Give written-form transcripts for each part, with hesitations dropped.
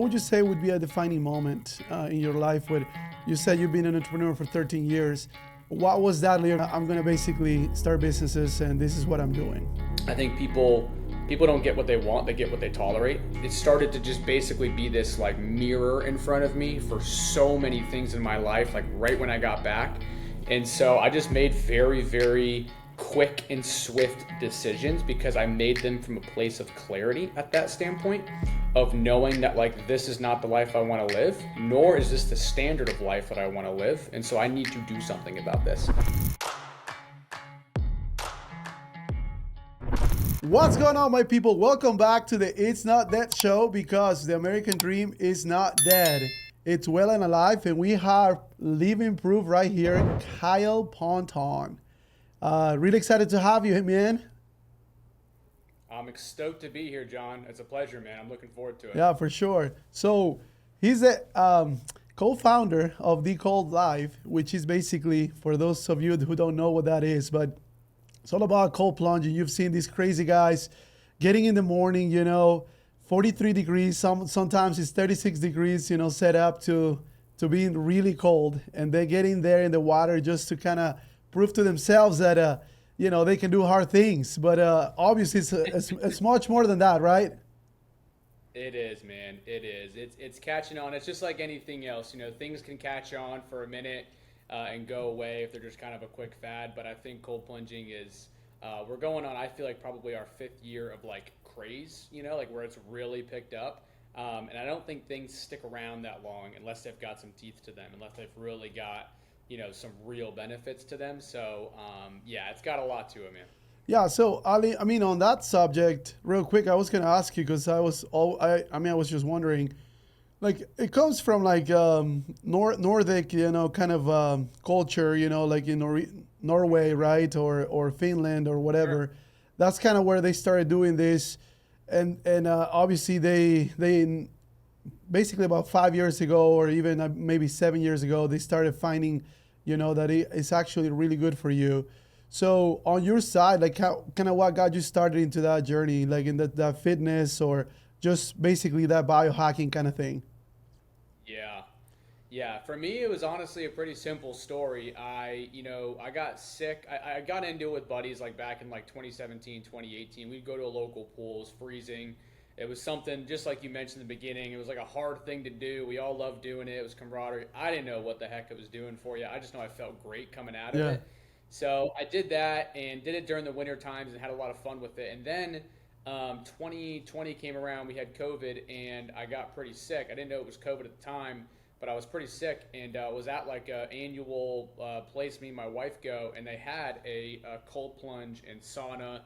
would you say would be a defining moment in your life where you said you've been an entrepreneur for 13 years? What was that? I'm going to basically start businesses and this is what I'm doing. I think people don't get what they want, they get what they tolerate. It started to just basically be this like mirror in front of me for so many things in my life, like right when I got back. And so I just made very, very quick and swift decisions because I made them from a place of clarity at that standpoint of knowing that like this is not the life I want to live, nor is this the standard of life that I want to live. And so I need to do something about this. What's going on, my people? Welcome back to the It's Not Dead show, because the American dream is not dead. It's well and alive, and we have living proof right here, Kyle Ponton. Really excited to have you, man. I'm stoked to be here, John. It's a pleasure, man. I'm looking forward to it. Yeah, for sure. So he's a co-founder of The Cold Life, which is basically, for those of you who don't know what that is, but it's all about cold plunging. You've seen these crazy guys getting in the morning, 43 degrees. Sometimes it's 36 degrees, set up to being really cold. And they get in there in the water just to kind of prove to themselves that, they can do hard things. But obviously it's much more than that, right? It is, man. It is. It's catching on. It's just like anything else. Things can catch on for a minute and go away if they're just kind of a quick fad. But I think cold plunging is, we're going on, I feel like probably our 5th year of like craze, like where it's really picked up. And I don't think things stick around that long unless they've got some teeth to them, unless they've really got, some real benefits to them. So, yeah, it's got a lot to it, man. Yeah, so Ali, on that subject, real quick, I was gonna ask you because I was just wondering, like it comes from like Nordic, kind of culture, like in Norway, right, or Finland or whatever. Sure. That's kind of where they started doing this, and obviously they basically about 5 years ago, or even maybe 7 years ago, they started finding, that it's actually really good for you. So on your side, like how kind of what got you started into that journey, like in that fitness or just basically that biohacking kind of thing? Yeah. Yeah. For me, it was honestly a pretty simple story. I got sick. I got into it with buddies like back in like 2017, 2018. We'd go to a local pool. It was freezing. It was something just like you mentioned in the beginning. It was like a hard thing to do. We all loved doing it. It was camaraderie. I didn't know what the heck it was doing for you. I just know I felt great coming out of Yeah. it. So I did that and did it during the winter times and had a lot of fun with it. And then 2020 came around. We had COVID and I got pretty sick. I didn't know it was COVID at the time, but I was pretty sick and was at like an annual place me and my wife go, and they had a cold plunge and sauna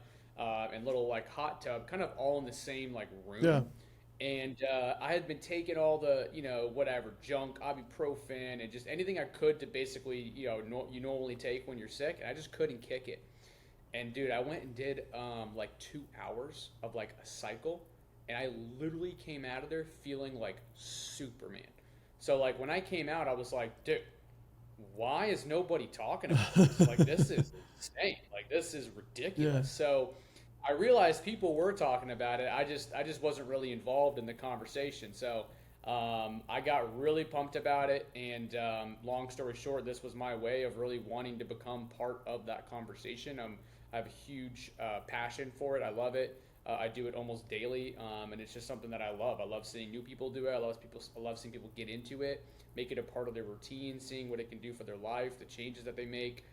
and little like hot tub, kind of all in the same like Yeah. room. And I had been taking all the, whatever, junk, ibuprofen, and just anything I could to basically, you normally take when you're sick. And I just couldn't kick it. And dude, I went and did like 2 hours of like a cycle. And I literally came out of there feeling like Superman. So like when I came out, I was like, dude, why is nobody talking about this? Like this is insane. Like this is Yeah. ridiculous. So I realized people were talking about it. I just wasn't really involved in the conversation. So I got really pumped about it. And long story short, this was my way of really wanting to become part of that conversation. I have a huge passion for it. I love it. I do it almost daily, and it's just something that I love. I love seeing new people do it. I love seeing people get into it, make it a part of their routine, seeing what it can do for their life, the changes that they make.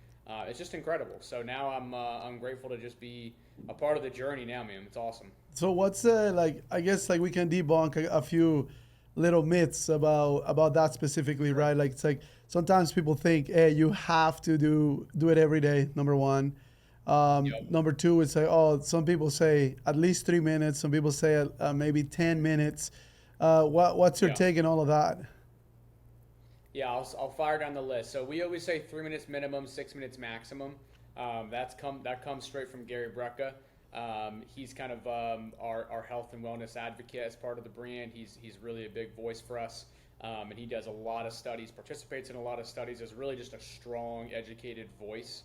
It's just incredible. So now I'm grateful to just be a part of the journey now, man. It's awesome. So what's like? I guess like we can debunk a few little myths about that specifically, Sure. right? Like it's like sometimes people think, hey, you have to do it every day. Number one. Yep. Number two, it's like, oh, some people say at least 3 minutes. Some people say maybe 10 minutes. What's your Yeah. take on all of that? Yeah, I'll fire down the list. So we always say 3 minutes minimum, 6 minutes maximum. That comes straight from Gary Brecka. He's kind of our health and wellness advocate as part of the brand. He's really a big voice for us, and he does a lot of studies, participates in a lot of studies. Is really just a strong, educated voice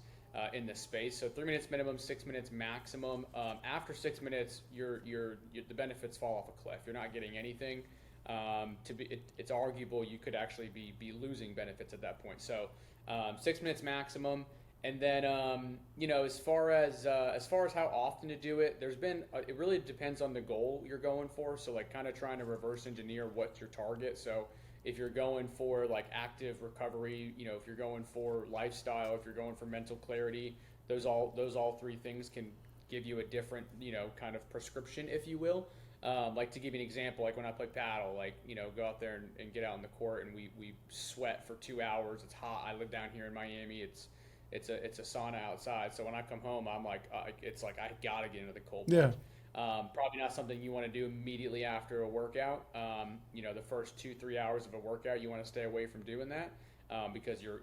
in the space. So 3 minutes minimum, 6 minutes maximum. After 6 minutes, the benefits fall off a cliff. You're not getting anything. it's arguable you could actually be losing benefits at that point. So 6 minutes maximum. And then, as far as how often to do it, it really depends on the goal you're going for. So like kind of trying to reverse engineer what's your target. So if you're going for like active recovery, if you're going for lifestyle, if you're going for mental clarity, those all three things can give you a different, kind of prescription, if you will. Like to give you an example, like when I play paddle, like, go out there and get out in the court and we sweat for 2 hours. It's hot. I live down here in Miami. It's a sauna outside. So when I come home, I'm like, it's like I gotta get into the cold Yeah. plunge. Probably not something you want to do immediately after a workout. The first 2-3 hours of a workout, you want to stay away from doing that because you're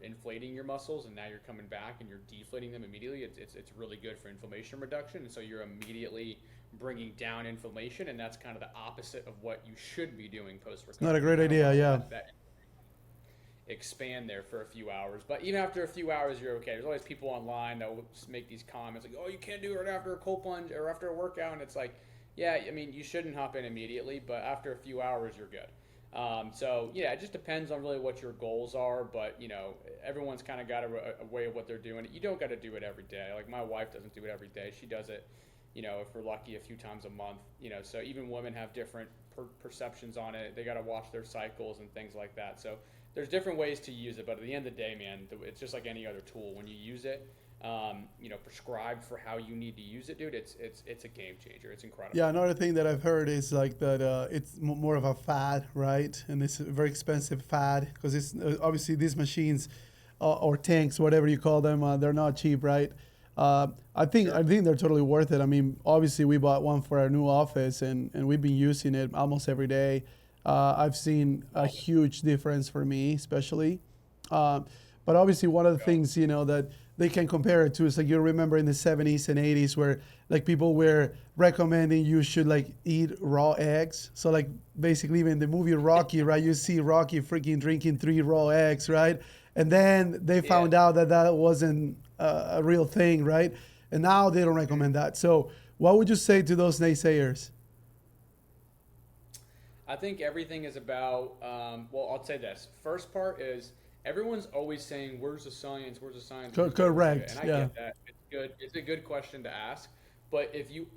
inflating your muscles, and now you're coming back and you're deflating them immediately. It's really good for inflammation reduction, and so you're immediately bringing down inflammation, and that's kind of the opposite of what you should be doing post recovery. Not a great idea. Yeah. Expand there for a few hours, but even after a few hours you're okay. There's always people online that will make these comments like, oh, you can't do it right after a cold plunge or after a workout, and it's like, yeah, I mean, you shouldn't hop in immediately, but after a few hours you're good. So yeah, it just depends on really what your goals are, but everyone's kind of got a way of what they're doing. You don't got to do it every day. Like my wife doesn't do it every day. She does it, if we're lucky, a few times a month. So even women have different perceptions on it. They got to watch their cycles and things like that. So there's different ways to use it, but at the end of the day, man, it's just like any other tool. When you use it, prescribed for how you need to use it, dude, it's a game changer. It's incredible. Yeah, another thing that I've heard is like that it's more of a fad, right? And it's a very expensive fad because it's obviously these machines or tanks, whatever you call them, they're not cheap, right? I think they're totally worth it. I mean, obviously we bought one for our new office and we've been using it almost every day. I've seen a huge difference for me, especially. But obviously, one of the things that they can compare it to is like you remember in the 70s and 80s where like people were recommending you should like eat raw eggs. So like basically, even in the movie Rocky, right? You see Rocky freaking drinking 3 raw eggs, right? And then they found out that that wasn't a real thing, right? And now they don't recommend that. So what would you say to those naysayers? I think everything is about, well, I'll say this. First part is everyone's always saying, where's the science? Where's the science? Correct. And I get that. It's good. It's a good question to ask. But if you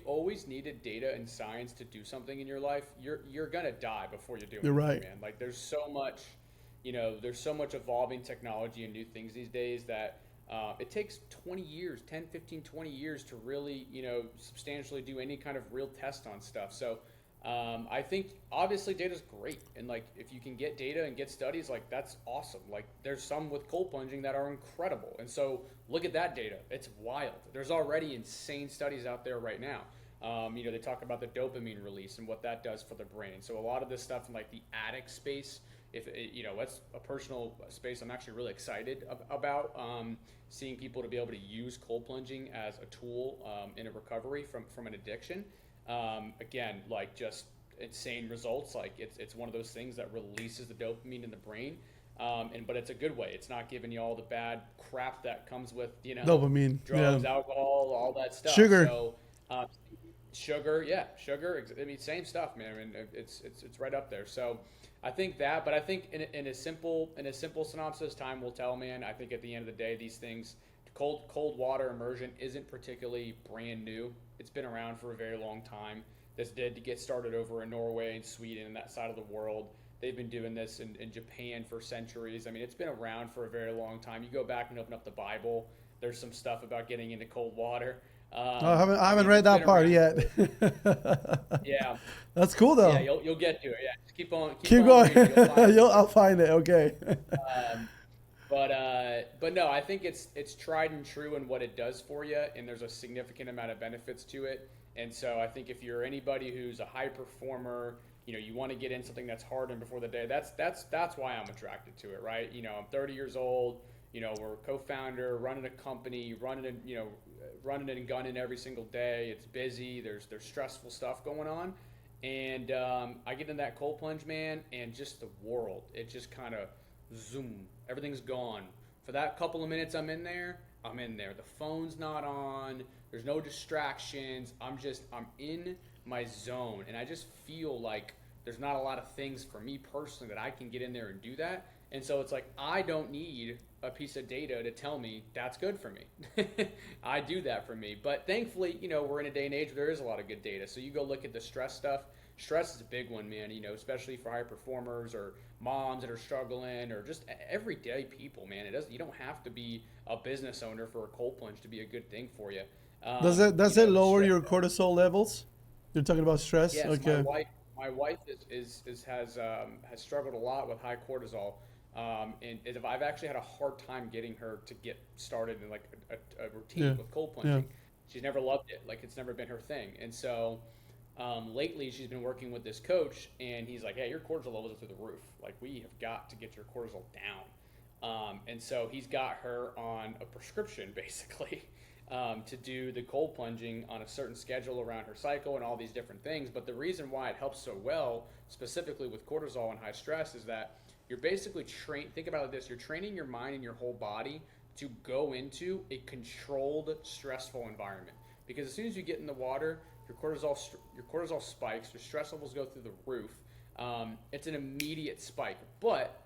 always needed data and science to do something in your life, you're gonna die before you do it. You're right, man. Like there's so much, there's so much evolving technology and new things these days that it takes 20 years, 10, 15, 20 years to really, substantially do any kind of real test on stuff. So I think obviously data is great, and like if you can get data and get studies, like that's awesome. Like there's some with cold plunging that are incredible, and so look at that data. It's wild. There's already insane studies out there right now. They talk about the dopamine release and what that does for the brain. So a lot of this stuff in like the addict space, if that's a personal space I'm actually really excited about. Seeing people to be able to use cold plunging as a tool in a recovery from an addiction. Again, like just insane results. Like it's one of those things that releases the dopamine in the brain, but it's a good way. It's not giving you all the bad crap that comes with Dopamine, drugs, alcohol, all that stuff. Sugar. So, sugar. I mean, same stuff, man. I mean, it's right up there. So, I think that, but I think in a simple synopsis, time will tell, man. I think at the end of the day, these things. Cold water immersion isn't particularly brand new. It's been around for a very long time. This did get started over in Norway and Sweden and that side of the world. They've been doing this in Japan for centuries. I mean, it's been around for a very long time. You go back and open up the Bible, there's some stuff about getting into cold water. I haven't read that part yet. Yeah. That's cool though. Yeah, you'll get to it. Yeah, just keep on going. Reading, I'll find it. Okay. But no, I think it's tried and true in what it does for you, and there's a significant amount of benefits to it. And so I think if you're anybody who's a high performer, you want to get in something that's hard and before the day. That's why I'm attracted to it, right? I'm 30 years old. We're a co-founder, running a company, running and gunning every single day. It's busy. There's stressful stuff going on, and I get in that cold plunge, man, and just the world. It just kind of zoom. Everything's gone. For that couple of minutes I'm in there. The phone's not on. There's no distractions. I'm in my zone, and I just feel like there's not a lot of things for me personally that I can get in there and do that. And so it's like I don't need a piece of data to tell me that's good for me. I do that for me. But thankfully, we're in a day and age where there is a lot of good data. So you go look at the stress stuff. Stress is a big one, man, especially for high performers or moms that are struggling or just everyday people, man. You don't have to be a business owner for a cold plunge to be a good thing for you. Does it lower Stress. your cortisol levels? You're talking about stress? Yes, Okay. my wife has struggled a lot with high cortisol, and I've actually had a hard time getting her to get started in like a Yeah. routine with cold Yeah. plunging. She's never loved it, like it's never been her thing, and so lately she's been working with this coach, and he's like, "Hey, your cortisol levels are through the roof. Like we have got to get your cortisol down." And so he's got her on a prescription basically to do the cold plunging on a certain schedule around her cycle and all these different things. But the reason why it helps so well, specifically with cortisol and high stress, is that you're basically think about it like this: you're training your mind and your whole body to go into a controlled, stressful environment. Because as soon as you get in the water, your cortisol spikes, your stress levels go through the roof. It's an immediate spike, but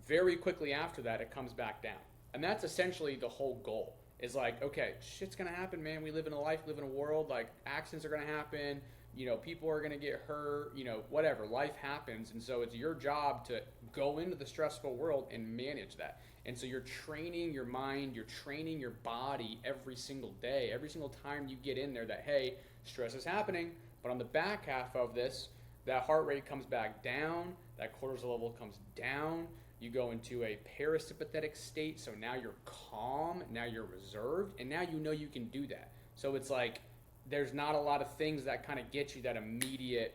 very quickly after that, it comes back down. And that's essentially the whole goal. Is like, okay, shit's gonna happen, man. We live in a life, live in a world. Like accidents are gonna happen. People are gonna get hurt. Whatever. Life happens, and so it's your job to go into the stressful world and manage that. And so you're training your mind, you're training your body every single day, every single time you get in there. That hey, stress is happening, but on the back half of this, that heart rate comes back down, that cortisol level comes down. You go into a parasympathetic state, so now you're calm, now you're reserved, and now you can do that. So it's like there's not a lot of things that kind of get you that immediate,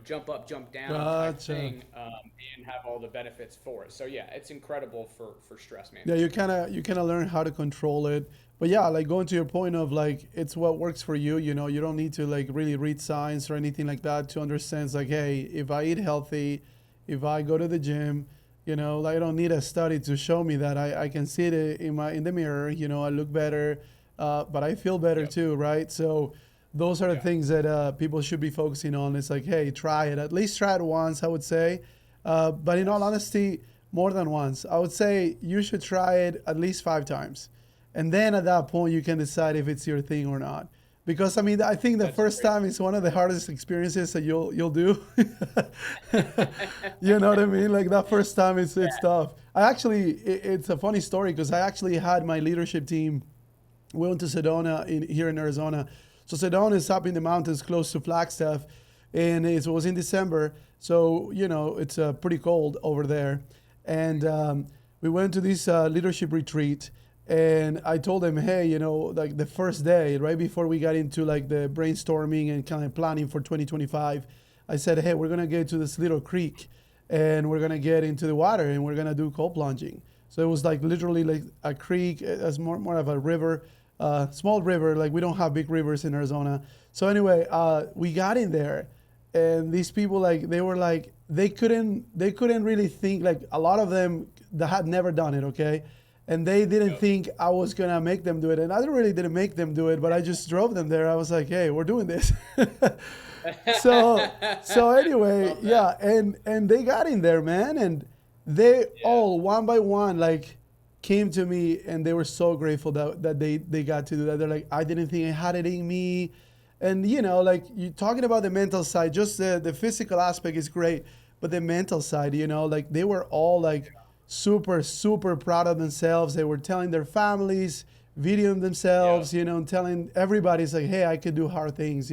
jump up, jump down type Gotcha. thing, and have all the benefits for it. So yeah, it's incredible for stress Yeah, management. you kind of learn how to control it. But yeah, like going to your point of like it's what works for you. You don't need to like really read science or anything like that to understand. It's like, hey, if I eat healthy, if I go to the gym, like I don't need a study to show me that. I can see it in the mirror. I look better, but I feel better Yep. too, right? So those are the Yeah. things that people should be focusing on. It's like, hey, try it. At least try it once, I would say. But in all Yes. honesty, more than once. I would say you should try it at least 5 times. And then at that point, you can decide if it's your thing or not. Because I mean, I think the That's first great. time is one of the hardest experiences that you'll do. You know what I mean? Like that first time, it's Yeah. tough. It's a funny story because I actually had my leadership team. We went to Sedona here in Arizona. So Sedona is up in the mountains close to Flagstaff, and it was in December. So it's pretty cold over there, and we went to this leadership retreat. And I told them, hey, like the first day, right before we got into like the brainstorming and kind of planning for 2025, I said, hey, we're gonna get to this little creek, and we're gonna get into the water, and we're gonna do cold plunging. So it was like literally like a creek, as more of a river, small river. Like we don't have big rivers in Arizona. So anyway, we got in there, and these people like they were like they couldn't really think, like a lot of them that had never done it, okay, and they didn't Yep. think I was gonna make them do it, and I really didn't make them do it, but I just drove them there. I was like, hey, we're doing this. so so anyway, Love that. yeah, and they got in there, man, and they Yeah. all one by one like came to me, and they were so grateful that they got to do that. They're like, I didn't think I had it in me. And like you talking about the mental side, just the physical aspect is great, but the mental side, like they were all like super super proud of themselves. They were telling their families, videoing Yeah. themselves, and telling everybody, it's like, hey, I could do hard things.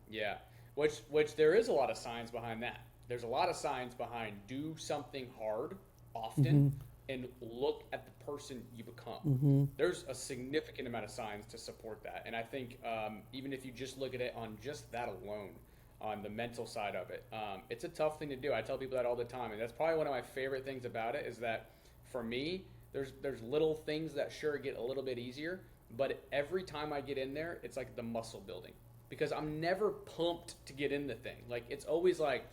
Yeah, which there is a lot of science behind that. There's a lot of science behind do something hard often and look at the person you become. There's a significant amount of science to support that, and I think even if you just look at it on just that alone, on the mental side of it, it's a tough thing to do. I tell people that all the time, and that's probably one of my favorite things about it is that for me, there's little things that sure get a little bit easier, but every time I get in there, it's like the muscle building because I'm never pumped to get in the thing. Like it's always like,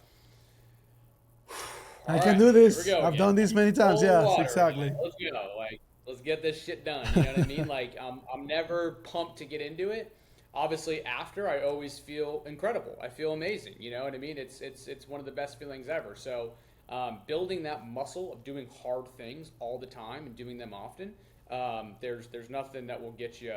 I all can right, do here we this. go I've again. done this many times. Full of Yes, water. exactly. Let's go. Like let's get this shit done. You know what I mean? Like I'm never pumped to get into it. obviously after, I always feel incredible. I feel amazing. You know what I mean? It's one of the best feelings ever. So building that muscle of doing hard things all the time and doing them often. There's nothing that will get you,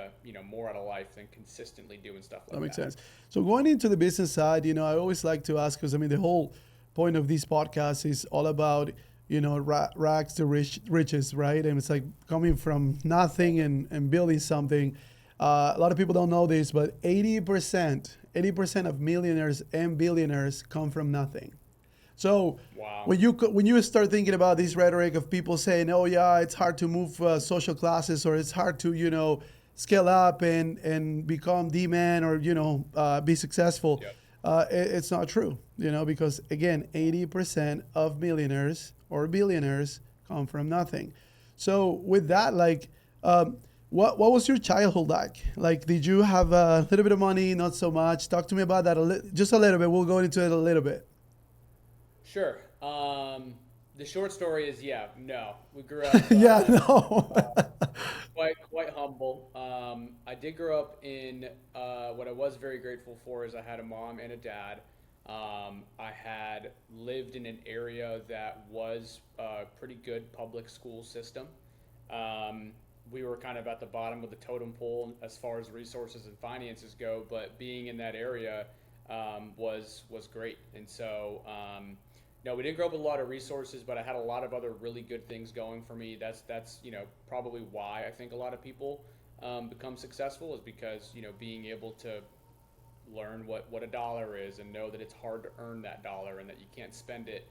more out of life than consistently doing stuff That like makes that. sense. So going into the business side, I always like to ask, because I mean, the whole point of these podcasts is all about, rags to riches, right? And it's like coming from nothing and building something. A lot of people don't know this, but 80% of millionaires and billionaires come from nothing. So Wow. when you start thinking about this rhetoric of people saying, "Oh yeah, it's hard to move social classes, or it's hard to scale up and become the man, or be successful," Yep. it's not true. Because again, 80% of millionaires or billionaires come from nothing. So with that, like, what was your childhood like? Like, did you have a little bit of money, not so much? Talk to me about that just a little bit. We'll go into it a little bit. Sure. The short story is, yeah, no. We grew up Yeah, no. quite humble. I did grow up in what I was very grateful for is I had a mom and a dad. I had lived in an area that was a pretty good public school system. Um, we were kind of at the bottom of the totem pole as far as resources and finances go, but being in that area was great. And so, no, we didn't grow up with a lot of resources, but I had a lot of other really good things going for me. That's probably why I think a lot of people become successful, is because being able to learn what a dollar is and know that it's hard to earn that dollar and that you can't spend it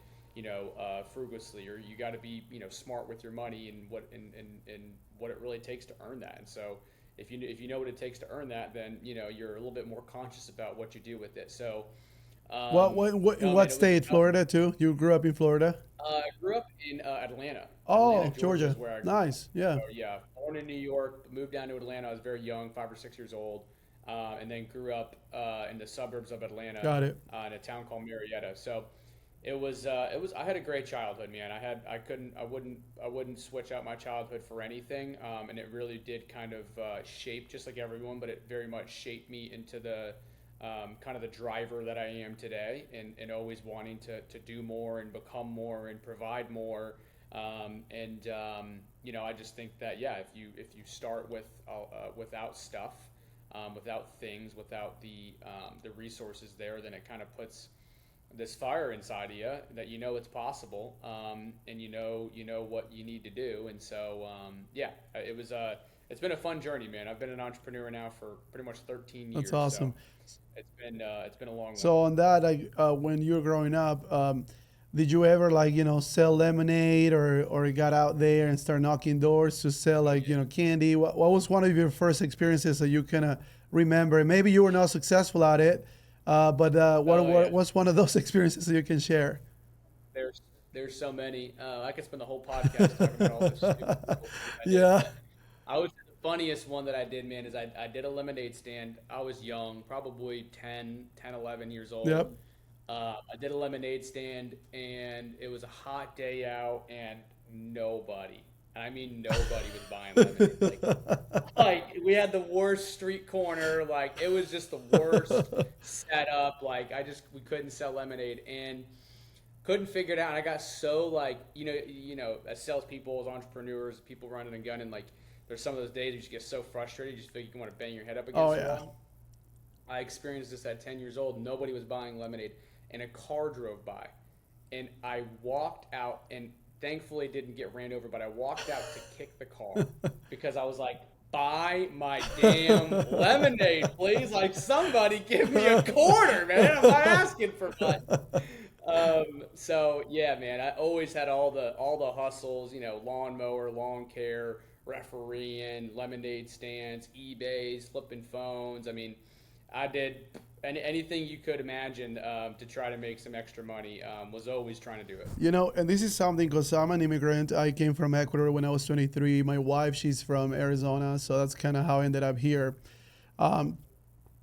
frugally, or you got to be smart with your money and what it really takes to earn that. And so if you know what it takes to earn that, then you're a little bit more conscious about what you do with it. So In no, man, what it was state? Florida too? You grew up in Florida? I grew up in Atlanta. Atlanta, Oh, Georgia Georgia. is where I grew up. Nice. Yeah. So yeah, born in New York, moved down to Atlanta. I was very young, 5 or 6 years old, and then grew up in the suburbs of Atlanta, Got it. in a town called Marietta. So it was. I had a great childhood, man. I wouldn't switch out my childhood for anything, and it really did kind of shape, just like everyone, but it very much shaped me into the kind of the driver that I am today, and always wanting to do more and become more and provide more. I just think that, yeah, if you start without stuff, without things, without the resources there, then it kind of puts this fire inside of you that it's possible, and what you need to do. And so yeah, it's been a fun journey, man. I've been an entrepreneur now for pretty much 13 That's years, so awesome. it's been a long one. So on that, like, when you were growing up, did you ever, like, sell lemonade, or you got out there and start knocking doors to sell, like, candy? What was one of your first experiences that you kind of remember? And maybe you were not successful at it, but Oh yeah, what's one of those experiences that you can share? there's so many. I could spend the whole podcast talking about all the stupid little things I did, Yeah. but I would say the funniest one that I did, man, is I did a lemonade stand. I was young, probably 11 years old. Yep. I did a lemonade stand, and it was a hot day out, and nobody, and I mean nobody, was buying lemonade. Like we had the worst street corner. Like it was just the worst setup. Like we couldn't sell lemonade, and couldn't figure it out. And I got so, like, as salespeople, as entrepreneurs, people running and gunning, like there's some of those days you just get so frustrated, you just feel like you want to bang your head up Oh against the yeah. wall. I experienced this at 10 years old. Nobody was buying lemonade, and a car drove by, and I walked out, and thankfully didn't get ran over, but I walked out to kick the car because I was like, buy my damn lemonade, please. Like, somebody give me a quarter, man. I'm not asking for much. So yeah, man, I always had all the hustles, lawnmower, lawn care, refereeing, lemonade stands, eBays, flipping phones. I mean, I did anything you could imagine to try to make some extra money. Was always trying to do it. And this is something, because I'm an immigrant. I came from Ecuador when I was 23. My wife, she's from Arizona, so that's kind of how I ended up here. Um,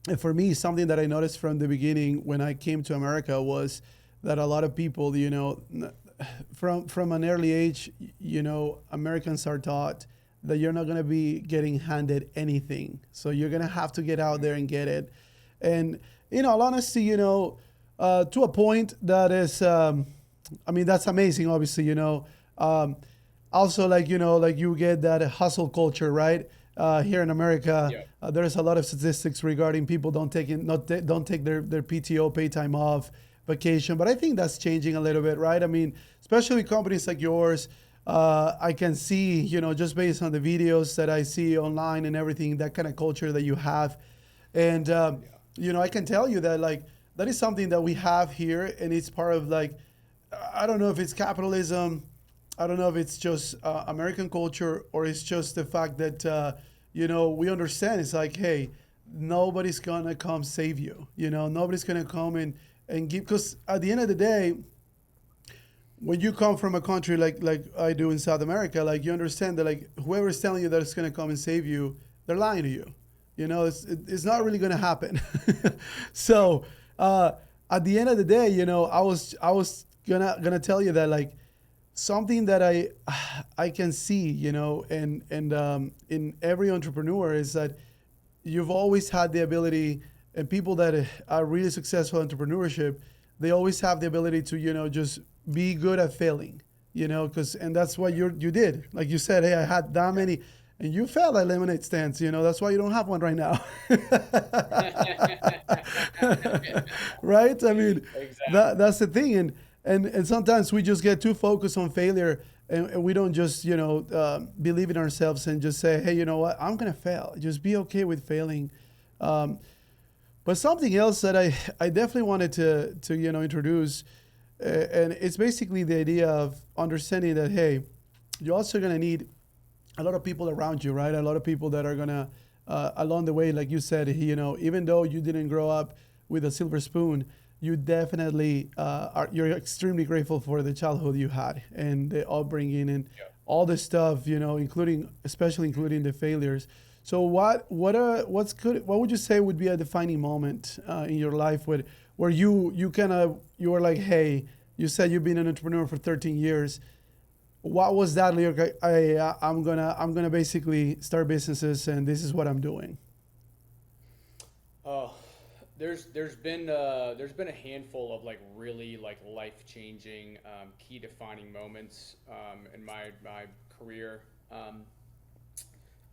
and for me, something that I noticed from the beginning when I came to America was that a lot of people, from an early age, Americans are taught that you're not going to be getting handed anything. So you're going to have to get out there and get it. And, all honesty, to a point that is, I mean, that's amazing, obviously, also, like, like you get that hustle culture, right? Here in America, Yeah. there's a lot of statistics regarding people don't take their PTO, pay time off, vacation. But I think that's changing a little bit, right? I mean, especially companies like yours, I can see, just based on the videos that I see online and everything, that kind of culture that you have. And, I can tell you that, like, that is something that we have here, and it's part of, like, I don't know if it's capitalism. I don't know if it's just American culture, or it's just the fact that, we understand it's like, hey, nobody's going to come save you. Nobody's going to come and give, because at the end of the day, when you come from a country like I do in South America, like, you understand that, like, whoever's telling you that it's going to come and save you, they're lying to you. It's not really going to happen. So at the end of the day, I was gonna tell you that, like, something that I can see, and in every entrepreneur is that you've always had the ability, and people that are really successful in entrepreneurship, they always have the ability to, just be good at failing, because, and that's what you did. Like you said, hey, I had that many, and you failed at lemonade stands. That's why you don't have one right now. Right? I mean, Exactly. that's the thing, and sometimes we just get too focused on failure, and we don't just believe in ourselves and just say, hey, you know what, I'm gonna fail. Just be okay with failing. Um, but something else that I definitely wanted to introduce, and it's basically the idea of understanding that, hey, you're also gonna need a lot of people around you, right? A lot of people that are gonna along the way, like you said, even though you didn't grow up with a silver spoon, you definitely you're extremely grateful for the childhood you had and the upbringing and Yeah. all the stuff, especially including the failures. So what would you say would be a defining moment in your life where you were like, hey, you said you've been an entrepreneur for 13 years. What was that lyric? I'm gonna basically start businesses, and this is what I'm doing. Oh, there's been a handful of like really like life changing, key defining moments in my career. Um,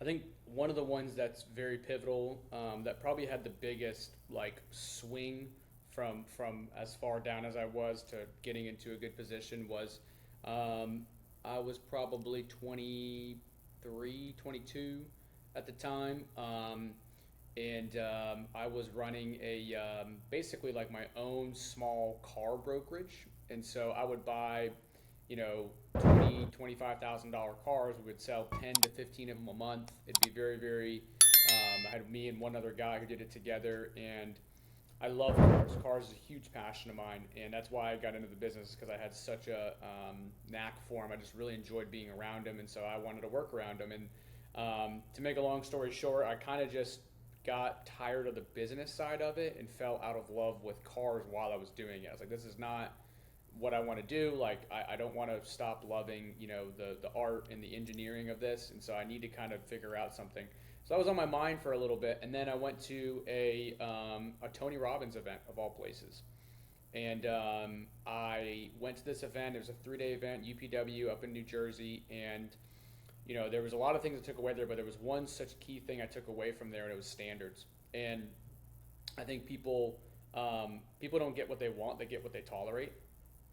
I think one of the ones that's very pivotal, that probably had the biggest like swing from as far down as I was to getting into a good position was, um, I was probably 23, 22 at the time. And I was running basically like my own small car brokerage. And so I would buy, you know, 20, $25,000 cars. We would sell 10 to 15 of them a month. It'd be very, very, I had me and one other guy who did it together. And I love cars. Cars is a huge passion of mine. And that's why I got into the business, because I had such a knack for them. I just really enjoyed being around them. And so I wanted to work around them. And to make a long story short, I kind of just got tired of the business side of it and fell out of love with cars while I was doing it. I was like, this is not what I want to do. Like, I don't want to stop loving, the art and the engineering of this. And so I need to kind of figure out something. So that was on my mind for a little bit. And then I went to a Tony Robbins event of all places. And I went to this event. It was a 3-day event, UPW up in New Jersey. And there was a lot of things I took away there, but there was one such key thing I took away from there, and it was standards. And I think people don't get what they want; they get what they tolerate.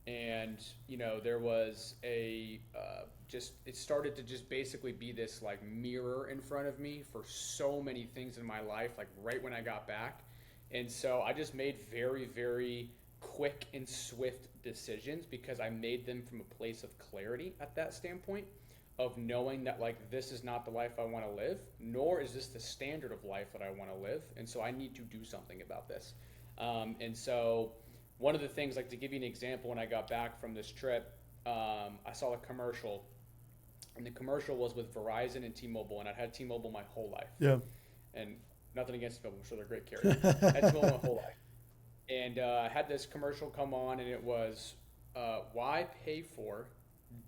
And there was just it started to just basically be this like mirror in front of me for so many things in my life, like right when I got back. And so I just made very, very quick and swift decisions because I made them from a place of clarity at that standpoint of knowing that like this is not the life I want to live, nor is this the standard of life that I want to live, and so I need to do something about this. And so one of the things, like to give you an example, when I got back from this trip, I saw a commercial, and the commercial was with Verizon and T-Mobile, and I'd had T-Mobile my whole life, Yeah. and nothing against T-Mobile, I'm sure they're great carriers. I had T-Mobile my whole life, and I had this commercial come on, and it was, why pay for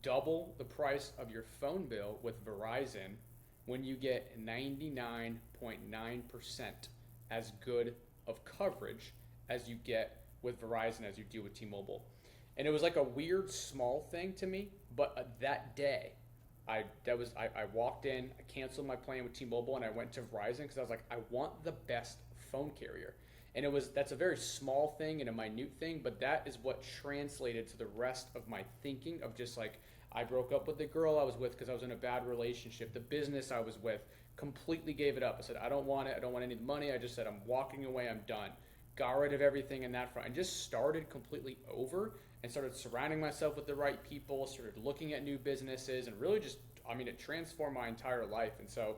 double the price of your phone bill with Verizon when you get 99.9% as good of coverage as you get with Verizon as you do with T-Mobile. And it was like a weird small thing to me, but that day I walked in, I canceled my plan with T-Mobile, and I went to Verizon because I was like, I want the best phone carrier. And that's a very small thing and a minute thing, but that is what translated to the rest of my thinking of just like, I broke up with the girl I was with because I was in a bad relationship. The business I was with, completely gave it up. I said, I don't want it. I don't want any money. I just said, I'm walking away. I'm done. Got rid of everything in that front and just started completely over and started surrounding myself with the right people, started looking at new businesses, and really just, it transformed my entire life. And so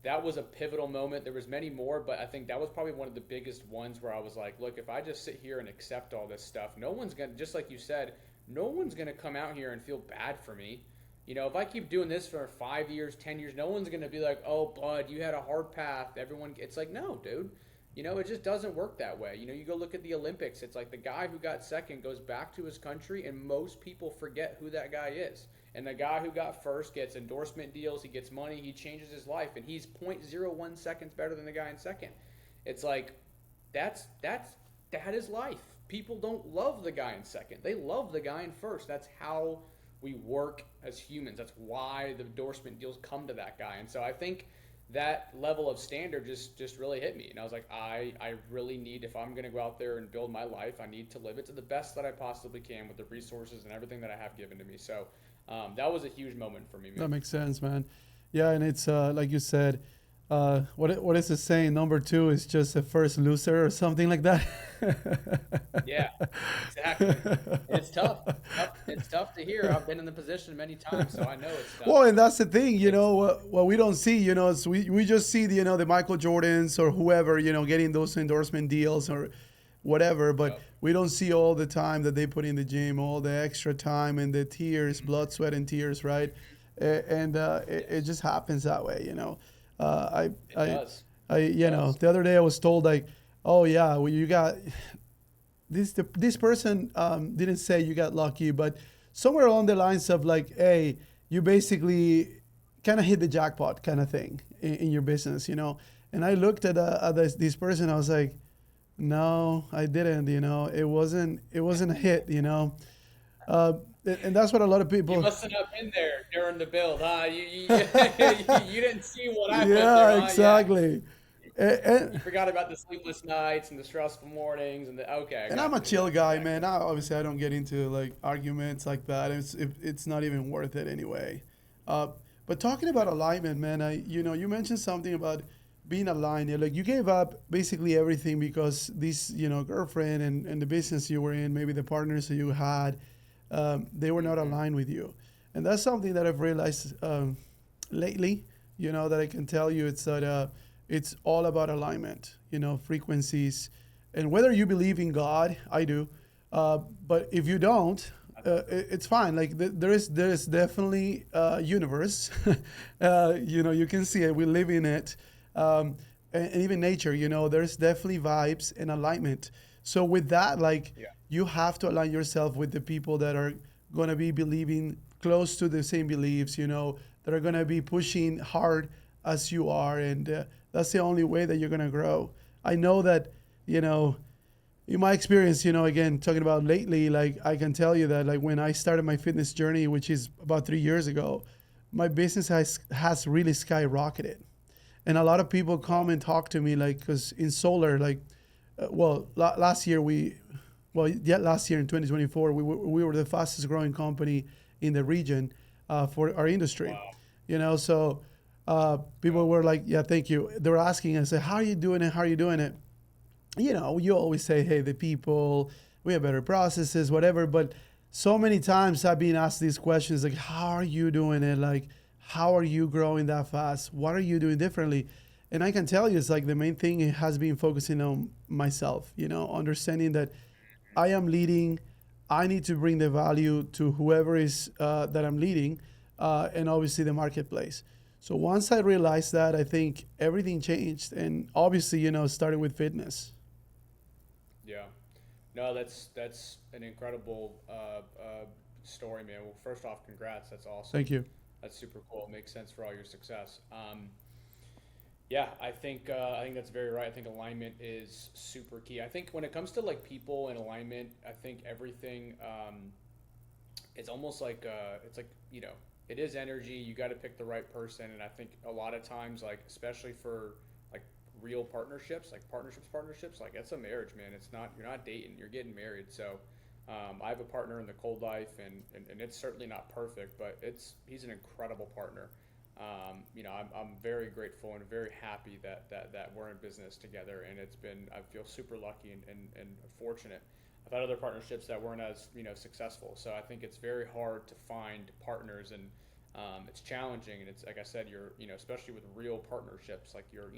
that was a pivotal moment. There was many more, but I think that was probably one of the biggest ones where I was like, look, if I just sit here and accept all this stuff, no one's going to, just like you said, no one's going to come out here and feel bad for me. If I keep doing this for 5 years, 10 years, no one's going to be like, oh, bud, you had a hard path. It's like, no, dude. It just doesn't work that way. You go look at the Olympics. It's like the guy who got second goes back to his country, and most people forget who that guy is. And the guy who got first gets endorsement deals. He gets money. He changes his life, and he's 0.01 seconds better than the guy in second. It's like that is life. People don't love the guy in second. They love the guy in first. That's how we work as humans. That's why the endorsement deals come to that guy. And so I think that level of standard just really hit me. And I was like, I really need, if I'm going to go out there and build my life, I need to live it to the best that I possibly can with the resources and everything that I have given to me. So that was a huge moment for me, man. That makes sense, man. Yeah, and it's like you said, what is the saying? Number 2 is just the first loser or something like that. Yeah, exactly. It's tough. It's tough to hear. I've been in the position many times, so I know it's tough. Well, and that's the thing, what we don't see, is we just see the Michael Jordans or whoever, getting those endorsement deals or whatever, but we don't see all the time that they put in the gym, all the extra time and the tears, blood, sweat, and tears, right? And it just happens that way, It does. The other day I was told like, oh yeah, well, you got this person didn't say you got lucky, but somewhere along the lines of like, hey, you basically kind of hit the jackpot kind of thing in your business, And I looked at this person, I was like, no, I didn't, it wasn't a hit, and that's what a lot of people. You must have not been there during the build, huh? You didn't see what I went through. Yeah, exactly. You forgot about the sleepless nights and the stressful mornings and And I'm a chill guy, man. Obviously, I don't get into like arguments like that. It's not even worth it anyway. But talking about alignment, man, you mentioned something about being aligned. Like you gave up basically everything because this, girlfriend and the business you were in, maybe the partners that you had, they were not aligned with you. And that's something that I've realized lately, that I can tell you. It's that it's all about alignment, frequencies. And whether you believe in God, I do. But if you don't, it's fine. Like there's definitely a universe. You can see it. We live in it. And even nature, there's definitely vibes and alignment. So with that, you have to align yourself with the people that are going to be believing close to the same beliefs, that are going to be pushing hard as you are. And that's the only way that you're going to grow. I know that, in my experience, again, talking about lately, like I can tell you that like when I started my fitness journey, which is about 3 years ago, my business has really skyrocketed. And a lot of people come and talk to me like, because in solar, last year last year in 2024, we were the fastest growing company in the region for our industry. Wow. So people were like, yeah, thank you. They were asking us, how are you doing it? How are you doing it? You always say, hey, the people, we have better processes, whatever. But so many times I've been asked these questions like, how are you doing it? Like, how are you growing that fast? What are you doing differently? And I can tell you, it's like the main thing has been focusing on myself, understanding that I am leading. I need to bring the value to whoever is that I'm leading, and obviously the marketplace. So once I realized that, I think everything changed. And obviously, starting with fitness. Yeah. No, that's an incredible story, man. Well, first off, congrats. That's awesome. Thank you. That's super cool. It makes sense for all your success. Yeah, I think that's very right. I think alignment is super key. I think when it comes to like people and alignment, I think everything it's almost like it's like it is energy. You got to pick the right person, and I think a lot of times, like especially for like real partnerships, like partnerships, like it's a marriage, man. It's not You're not dating, you're getting married. So I have a partner in the cold life, and it's certainly not perfect, but he's an incredible partner. I'm very grateful and very happy that we're in business together, and I feel super lucky and fortunate. I've had other partnerships that weren't as successful, so I think it's very hard to find partners, and it's challenging. And it's like I said, especially with real partnerships, like you're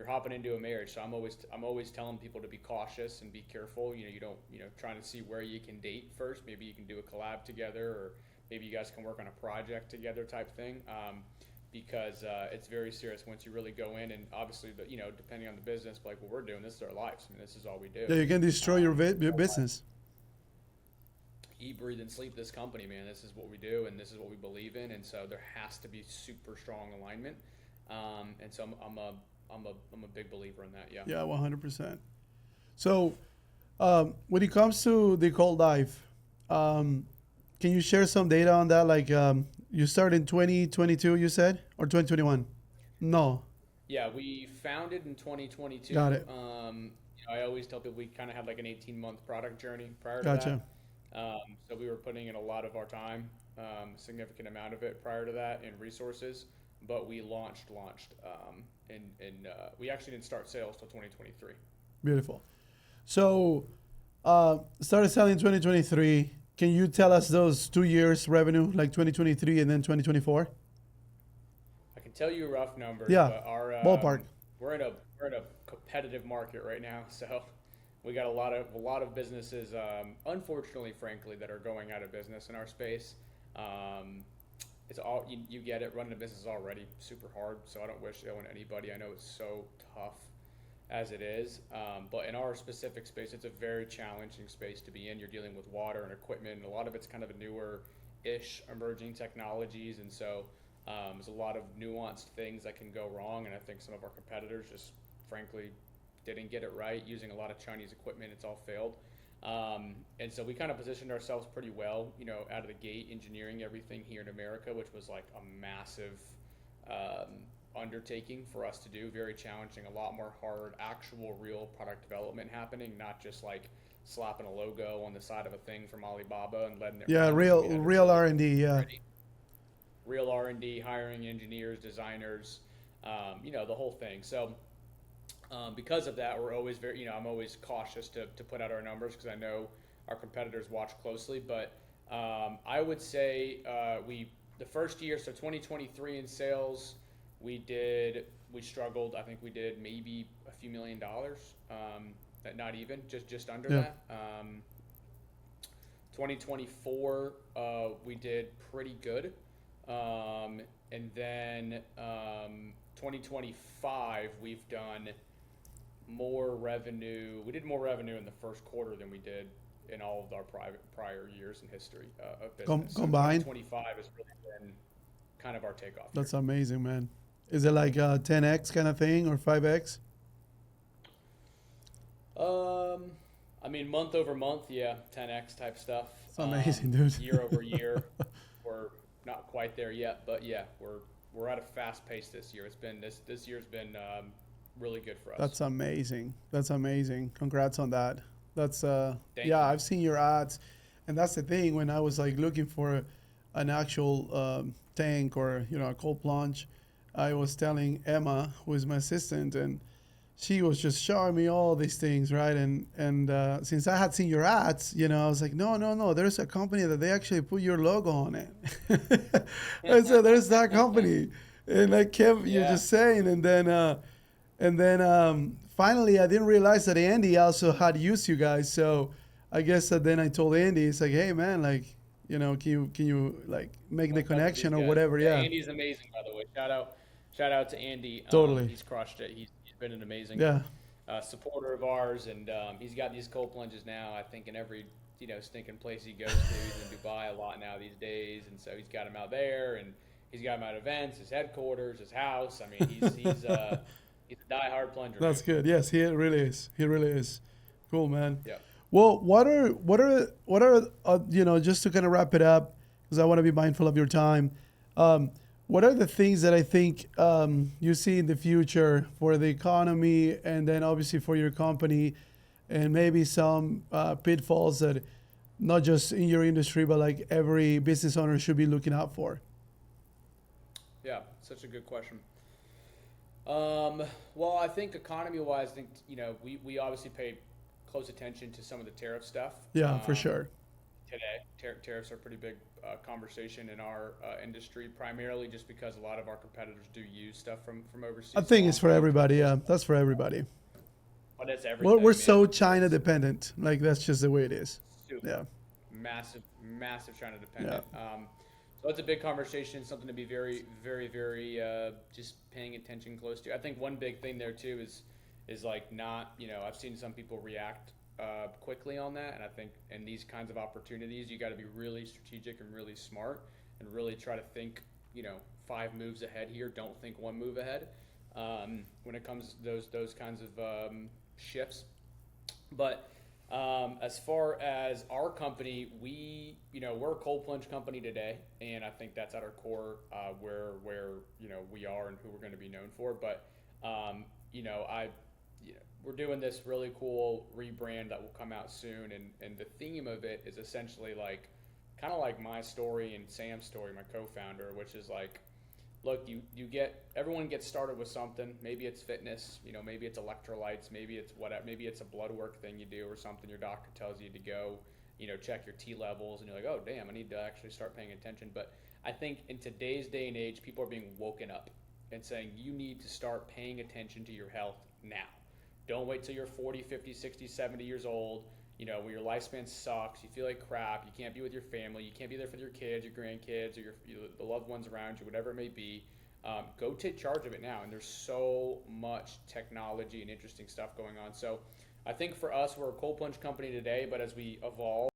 hopping into a marriage. So I'm always telling people to be cautious and be careful. You don't trying to see where you can date first. Maybe you can do a collab together, or maybe you guys can work on a project together type thing. Because it's very serious once you really go in, and obviously, depending on the business, but like what we're doing, this is our lives. I mean, this is all we do. Yeah, you can destroy your business. Eat, breathe, and sleep this company, man. This is what we do, and this is what we believe in, and so there has to be super strong alignment. And so I'm a big believer in that. Yeah. Yeah, 100%. So, when it comes to the cold dive, can you share some data on that? Like, you started in 2022, you said, or 2021? No. Yeah, we founded in 2022. Got it. I always tell people we kind of had like an 18-month product journey prior to Gotcha. that. So we were putting in a lot of our time, a significant amount of it prior to that, and resources. But we launched, and we actually didn't start sales till 2023. Beautiful. So, started selling in 2023. Can you tell us those 2 years revenue, like 2023 and then 2024? I can tell you rough numbers, Yeah, but ballpark. we're in a competitive market right now, so we got a lot of businesses, unfortunately, frankly, that are going out of business in our space. It's all you get it. Running a business is already super hard, so I don't wish it on anybody. I know it's so tough as it is, but in our specific space, it's a very challenging space to be in. You're dealing with water and equipment, and a lot of it's kind of a newer-ish emerging technologies, and so there's a lot of nuanced things that can go wrong. And I think some of our competitors just, frankly, didn't get it right. Using a lot of Chinese equipment, it's all failed. And so we kind of positioned ourselves pretty well, out of the gate, engineering everything here in America, which was like a massive undertaking for us to do, very challenging, a lot more hard, actual real product development happening, not just like slapping a logo on the side of a thing from Alibaba and letting it Yeah, run. We had to real really R&D. Yeah. real R&D, hiring engineers, designers, the whole thing. So because of that, we're always I'm always cautious to put out our numbers because I know our competitors watch closely. But I would say the first year, so 2023 in sales, we struggled. I think we did maybe a few $1,000,000, not even, just under Yeah. that. 2024, we did pretty good. And then 2025, we've done more revenue. We did more revenue in the first quarter than we did in all of our prior years in history of business. So Combined? 2025 has really been kind of our takeoff year. That's amazing, man. Is it like a 10x kind of thing or 5x? I mean, month over month, yeah, 10x type stuff. It's amazing, dude. Year over year, we're not quite there yet, but yeah, we're at a fast pace this year. It's been this year's been really good for us. That's amazing. That's amazing. Congrats on that. That's Thank yeah, you. I've seen your ads, and that's the thing. When I was like looking for an actual tank or a cold plunge, I was telling Emma, who is my assistant, and she was just showing me all these things, right? And since I had seen your ads, I was like, no, there's a company that they actually put your logo on it. I said, there's that company, and I kept you Yeah. just saying, and then finally I didn't realize that Andy also had used you guys, so I guess that then I told Andy, it's like, hey man, like, can you like make the Hook up with connection these or guys. whatever? Yeah, Yeah, Andy's amazing, by the way. Shout out to Andy. totally. He's crushed it. He's been an amazing Yeah, supporter of ours, and he's got these cold plunges now. I think in every stinking place he goes to. He's in Dubai a lot now these days, and so he's got them out there, and He's got him at events, his headquarters, his house. I mean, he's a diehard plunger, man. That's good. Yes, he really is. He really is. Cool, man. Yeah. Well, just to kind of wrap it up, because I want to be mindful of your time. Um, what are the things that I think you see in the future for the economy, and then obviously for your company, and maybe some pitfalls that not just in your industry, but like every business owner should be looking out for? Yeah, such a good question. Well, I think economy-wise, I think we obviously pay close attention to some of the tariff stuff. Yeah, for sure. Today. Tariffs are a pretty big conversation in our industry, primarily just because a lot of our competitors do use stuff from overseas. I So think it's for everybody. Yeah, that's for everybody. but it's We're everything, so man. China dependent. Like that's just the way it is. Super Yeah. massive China Yeah. dependent. So it's a big conversation, something to be very just paying attention close to. I think one big thing there too is like not I've seen some people react quickly on that, and I think in these kinds of opportunities you got to be really strategic and really smart and really try to think 5 moves ahead here. Don't think 1 move ahead when it comes to those kinds of shifts. But as far as our company, we're a cold plunge company today, and I think that's at our core where we are and who we're going to be known for. But I we're doing this really cool rebrand that will come out soon, and the theme of it is essentially like kind of like my story and Sam's story, my co-founder, which is like, look, everyone gets started with something. Maybe it's fitness, maybe it's electrolytes, maybe it's whatever, maybe it's a blood work thing you do or something your doctor tells you to go, check your T levels, and you're like, oh damn, I need to actually start paying attention. But I think in today's day and age, people are being woken up and saying you need to start paying attention to your health now. Don't wait till you're 40, 50, 60, 70 years old, when your lifespan sucks, you feel like crap, you can't be with your family, you can't be there for your kids, your grandkids, or the loved ones around you, whatever it may be. Go take charge of it now. And there's so much technology and interesting stuff going on. So I think for us, we're a cold plunge company today, but as we evolve,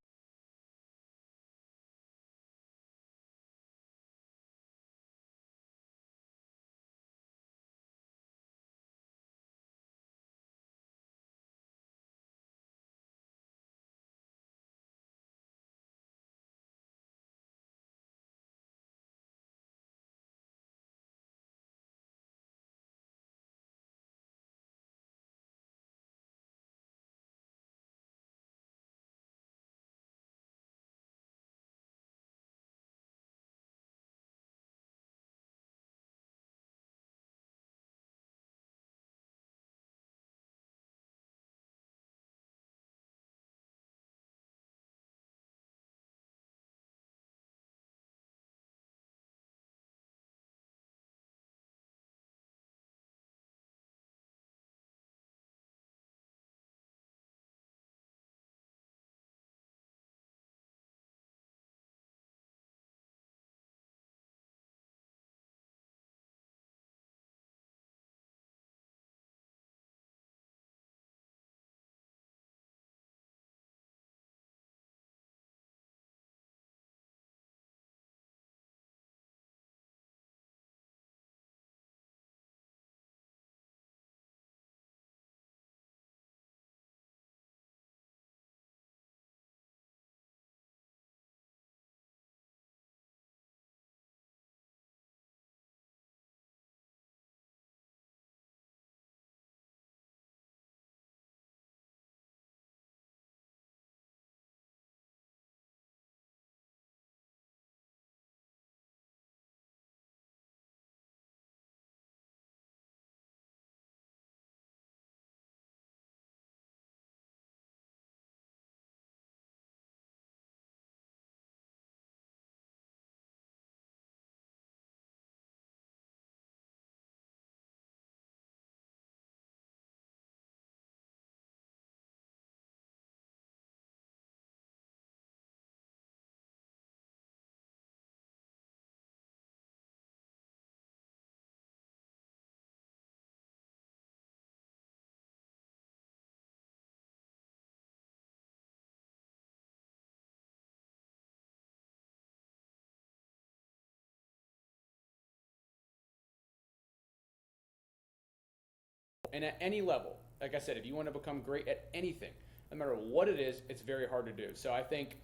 and at any level, like I said, if you want to become great at anything, no matter what it is, it's very hard to do. So I think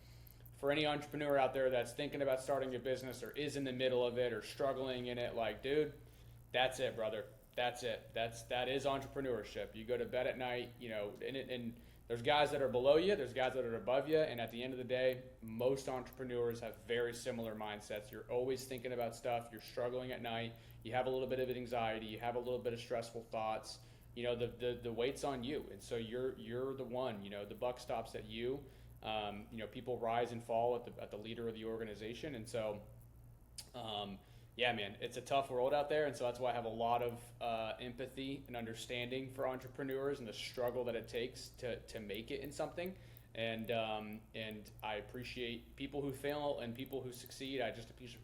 for any entrepreneur out there that's thinking about starting a business or is in the middle of it or struggling in it, like, dude, that's it, brother. That's it. That is entrepreneurship. You go to bed at night, and there's guys that are below you, there's guys that are above you, and at the end of the day, most entrepreneurs have very similar mindsets. You're always thinking about stuff. You're struggling at night. You have a little bit of anxiety. You have a little bit of stressful thoughts. The weight's on you, and so you're the one. The buck stops at you. People rise and fall at the leader of the organization, and so. Yeah, man, it's a tough world out there, and so that's why I have a lot of empathy and understanding for entrepreneurs and the struggle that it takes to make it in something. And I appreciate people who fail and people who succeed.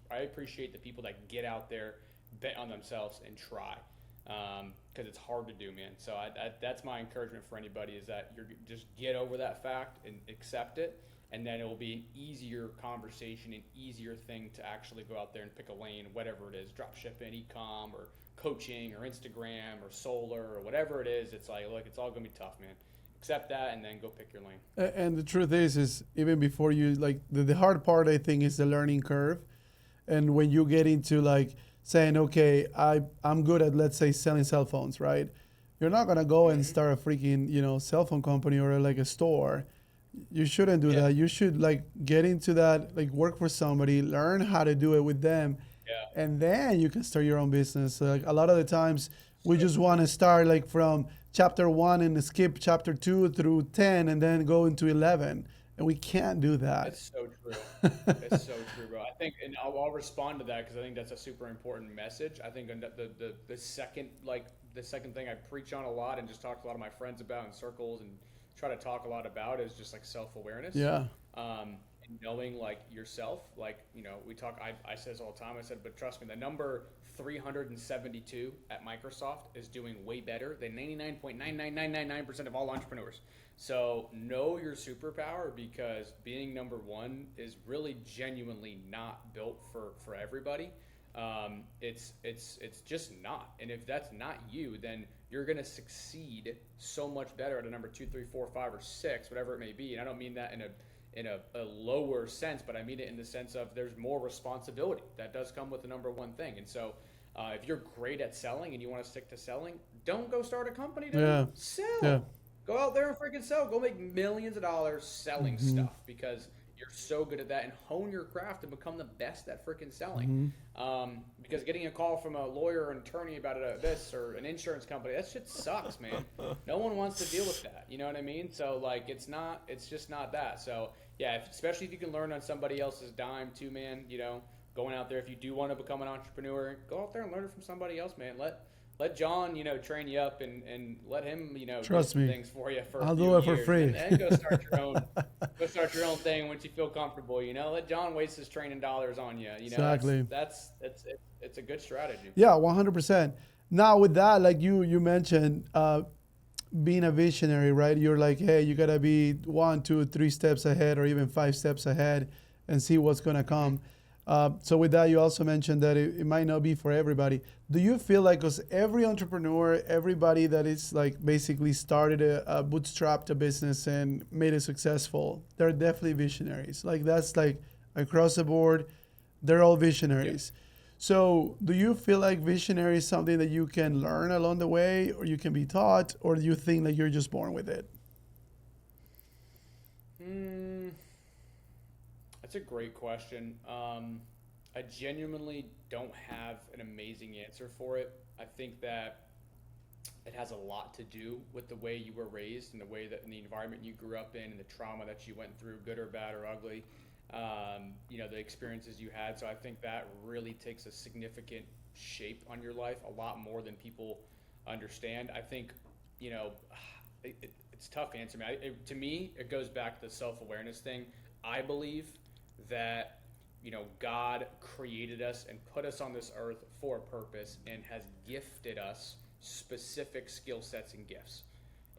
I appreciate the people that get out there, bet on themselves, and try, because it's hard to do, man. So that's my encouragement for anybody, is that you're just get over that fact and accept it. And then it will be an easier conversation, an easier thing to actually go out there and pick a lane, whatever it is, drop shipping, e-com, or coaching, or Instagram, or solar, or whatever it is. It's like, look, it's all going to be tough, man. Accept that and then go pick your lane. And the truth is even before you, like, the hard part, I think, is the learning curve. And when you get into, like, saying, okay, I'm good at, let's say, selling cell phones, right? You're not going to go and start a freaking, cell phone company or like a store. You shouldn't do that. You should, like, get into that, like, work for somebody, learn how to do it with them, and then you can start your own business. So, like, a lot of the times we just want to start, like, from chapter 1 and skip chapter 2 through 10 and then go into 11, and we can't do that. It's so true. It's so true, bro. I think, and I'll respond to that because I think that's a super important message. I think the second thing I preach on a lot and just talk to a lot of my friends about in circles and try to talk a lot about is just, like, self-awareness. Yeah. And knowing, like, yourself, like, we talk, I say this all the time. I said, but trust me, the number 372 at Microsoft is doing way better than 99.99999% of all entrepreneurs. So know your superpower, because being number one is really genuinely not built for everybody. It's just not. And if that's not you, then you're going to succeed so much better at a number 2, 3, 4, 5, or 6, whatever it may be. And I don't mean that in a lower sense, but I mean it in the sense of there's more responsibility that does come with the number one thing. And so if you're great at selling and you want to stick to selling, don't go start a company to sell. Yeah. Go out there and freaking sell. Go make millions of dollars selling stuff, because you're so good at that, and hone your craft and become the best at freaking selling. Because getting a call from a lawyer or an attorney about this or an insurance company, that shit sucks, man. No one wants to deal with that. You know what I mean? So, like, it's just not that. So yeah, especially if you can learn on somebody else's dime too, man. Going out there, if you do want to become an entrepreneur, go out there and learn it from somebody else, man. Let John, train you up and let him, Trust do me, things for you for I'll a few do it for years, free. and go start your own, thing once you feel comfortable. Let John waste his training dollars on you. Exactly. It's a good strategy. Yeah, 100%. Now with that, like you mentioned, being a visionary, right? You're like, hey, you gotta be 1, 2, 3 steps ahead, or even 5 steps ahead, and see what's gonna come. So with that, you also mentioned that it might not be for everybody. Do you feel like, because every entrepreneur, everybody that is, like, basically started bootstrapped a business and made it successful, they're definitely visionaries. Like, that's, like, across the board, they're all visionaries. Yeah. So do you feel like visionary is something that you can learn along the way, or you can be taught, or do you think that you're just born with it? That's a great question. I genuinely don't have an amazing answer for it. I think that it has a lot to do with the way you were raised and the way that, in the environment you grew up in, and the trauma that you went through, good or bad or ugly, the experiences you had. So I think that really takes a significant shape on your life, a lot more than people understand. I think, it's tough to answer. To me, it goes back to the self-awareness thing. I believe that God created us and put us on this earth for a purpose, and has gifted us specific skill sets and gifts.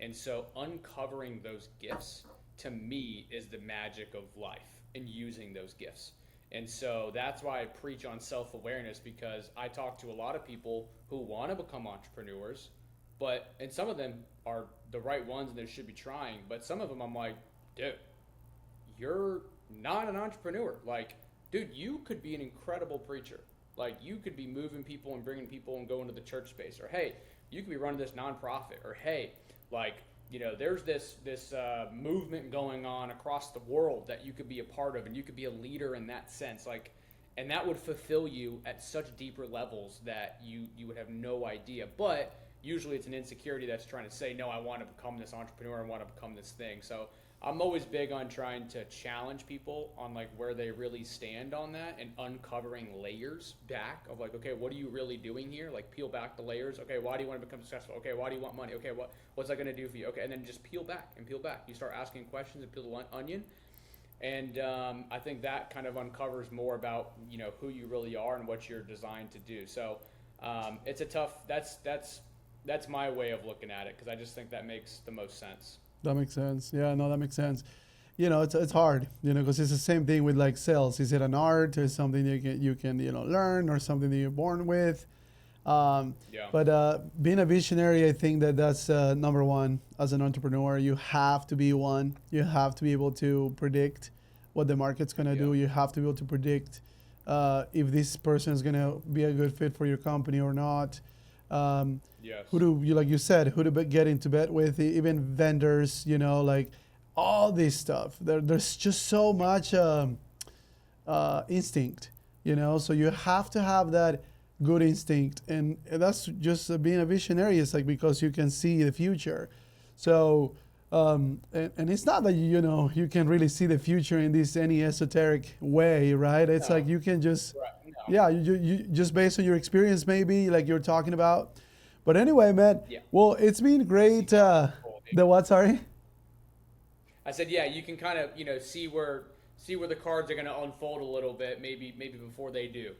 And so uncovering those gifts, to me, is the magic of life, and using those gifts. And so that's why I preach on self-awareness, because I talk to a lot of people who want to become entrepreneurs, And some of them are the right ones and they should be trying. But some of them I'm like, dude, you're not an entrepreneur. Like, dude, you could be an incredible preacher. Like, you could be moving people and bringing people and going to the church space. Or, hey, you could be running this nonprofit. Or, hey, like, there's this movement going on across the world that you could be a part of, and you could be a leader in that sense. Like, and that would fulfill you at such deeper levels that you would have no idea. But usually it's an insecurity that's trying to say, no, I want to become this entrepreneur, I want to become this thing. So I'm always big on trying to challenge people on like where they really stand on that and uncovering layers back of like, okay, what are you really doing here? Like peel back the layers. Okay, why do you want to become successful? Okay, why do you want money? Okay, what's that going to do for you? Okay, and then just peel back and peel back. You start asking questions and peel the onion. And I think that kind of uncovers more about who you really are and what you're designed to do. So it's a tough. That's my way of looking at it because I just think that makes the most sense. That makes sense. Yeah, no, that makes sense. It's hard, because it's the same thing with like sales. Is it an art or something you can learn or something that you're born with? Yeah. But being a visionary, I think that's number one as an entrepreneur. You have to be one. You have to be able to predict what the market's going to do. You have to be able to predict if this person is going to be a good fit for your company or not. Yes. Like you said, who to get into bed with, even vendors, like all this stuff. There's just so much instinct, so you have to have that good instinct. And that's just being a visionary. It's like because you can see the future. So, and it's not that, you can really see the future in any esoteric way, right? It's like you can just, you just based on your experience, maybe like you're talking about. But anyway, man, well, it's been great. The what, sorry? I said, yeah, you can kind of, see where the cards are going to unfold a little bit, maybe before they do.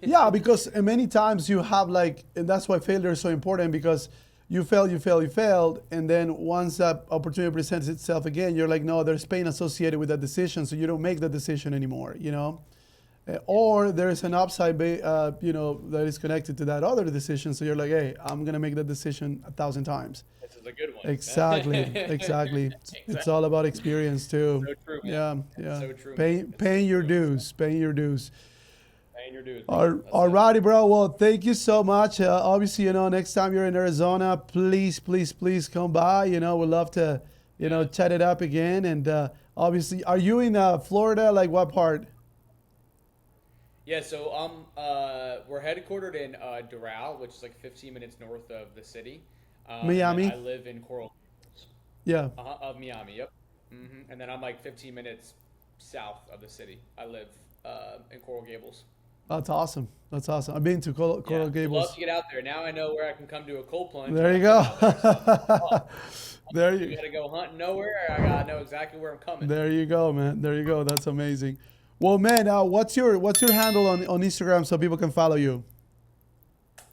Yeah, because many times you have and that's why failure is so important, because you failed, and then once that opportunity presents itself again, you're like, no, there's pain associated with that decision, so you don't make the decision anymore, Or there's an upside, that is connected to that other decision, so you're like, hey, I'm going to make that decision 1,000 times. This is a good one. Exactly. It's all about experience too. So true, man. Yeah. So true. Paying your dues. Paying your dues. All righty, bro. Well, thank you so much. Obviously, next time you're in Arizona, please come by. We'd love to, chat it up again. And obviously, are you in Florida? Like what part? Yeah, so we're headquartered in Doral, which is like 15 minutes north of the city. Miami. I live in Coral Gables. Yeah. Of Miami, yep. Mm-hmm. And then I'm like 15 minutes south of the city. I live in Coral Gables. That's awesome. I've been to Coral Gables. I'd love to get out there. Now I know where I can come to a cold plunge. There you go. There you gotta go hunting nowhere. I gotta know exactly where I'm coming. There you go, man. There you go. That's amazing. Well, man, what's your handle on Instagram so people can follow you?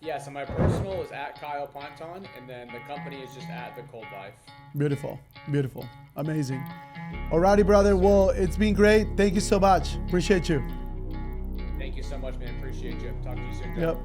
Yeah, so my personal is at Kyle Ponton, and then the company is just at The Cold Life. Beautiful. Amazing. Alrighty, brother. Well, it's been great. Thank you so much. Appreciate you. Thank you so much, man. Appreciate you. Talk to you soon. Yep.